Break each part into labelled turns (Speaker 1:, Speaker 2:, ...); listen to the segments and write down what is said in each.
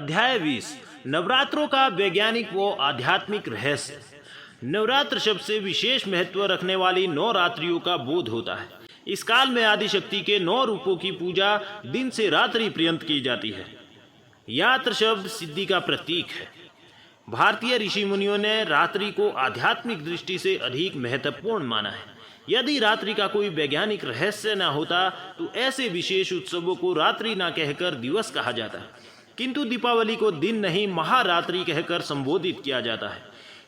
Speaker 1: अध्याय 20 नवरात्रों का वैज्ञानिक व आध्यात्मिक रहस्य। नवरात्र शब्द से विशेष महत्व रखने वाली 9 रात्रियों का बोध होता है। इस काल में आदिशक्ति के 9 रूपों की पूजा दिन से रात्रि पर्यंत की जाती है। यात्र शब्द सिद्धि का प्रतीक है। भारतीय ऋषि मुनियों ने रात्रि को आध्यात्मिक दृष्टि से अधिक महत्वपूर्ण माना है। यदि रात्रि का कोई वैज्ञानिक रहस्य न होता तो ऐसे विशेष उत्सवों को रात्रि न कहकर दिवस कहा जाता, किंतु दीपावली को दिन नहीं महारात्रि कहकर संबोधित किया जाता है।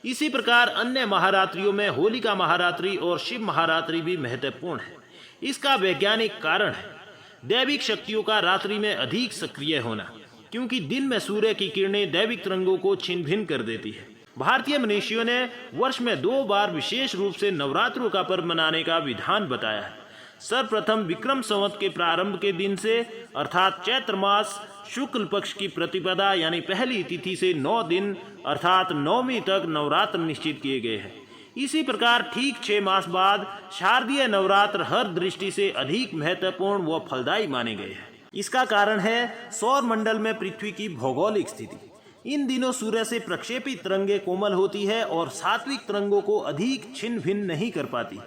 Speaker 1: इसी प्रकार अन्य महारात्रियों में होलिका महारात्रि और शिव महारात्रि भी महत्वपूर्ण है। इसका वैज्ञानिक कारण है दैविक शक्तियों का रात्रि में अधिक सक्रिय होना, क्योंकि दिन में सूर्य की किरणें दैविक तरंगों को छिन्न भिन्न कर देती है। भारतीय मनीषियों ने वर्ष में 2 बार विशेष रूप से नवरात्रों का पर्व मनाने का विधान बताया है। सर्वप्रथम विक्रम संवत के प्रारंभ के दिन से अर्थात चैत्र मास शुक्ल पक्ष की प्रतिपदा यानी पहली तिथि से 9 दिन अर्थात 9वीं तक नवरात्र निश्चित किए गए हैं। इसी प्रकार ठीक 6 मास बाद शारदीय नवरात्र हर दृष्टि से अधिक महत्वपूर्ण व फलदायी माने गए हैं। इसका कारण है सौर मंडल में पृथ्वी की भौगोलिक स्थिति। इन दिनों सूर्य से प्रक्षेपित तरंगे कोमल होती है और सात्विक तरंगों को अधिक छिन्न भिन्न नहीं कर पाती।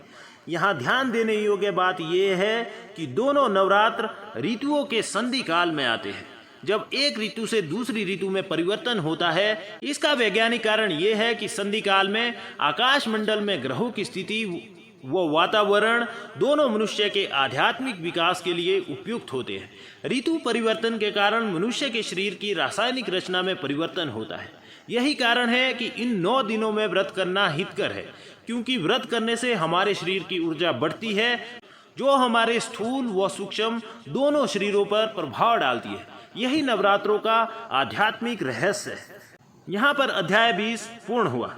Speaker 1: यहाँ ध्यान देने योग्य बात यह है कि दोनों नवरात्र ऋतुओं के संधि काल में आते हैं, जब एक ऋतु से दूसरी ऋतु में परिवर्तन होता है। इसका वैज्ञानिक कारण यह है कि संधि काल में आकाश मंडल में ग्रहों की स्थिति वो वातावरण दोनों मनुष्य के आध्यात्मिक विकास के लिए उपयुक्त होते हैं। ऋतु परिवर्तन के कारण मनुष्य के शरीर की रासायनिक रचना में परिवर्तन होता है। यही कारण है कि इन 9 दिनों में व्रत करना हितकर है, क्योंकि व्रत करने से हमारे शरीर की ऊर्जा बढ़ती है, जो हमारे स्थूल व सूक्ष्म दोनों शरीरों पर प्रभाव डालती है। यही नवरात्रों का आध्यात्मिक रहस्य है। यहाँ पर अध्याय 20 पूर्ण हुआ।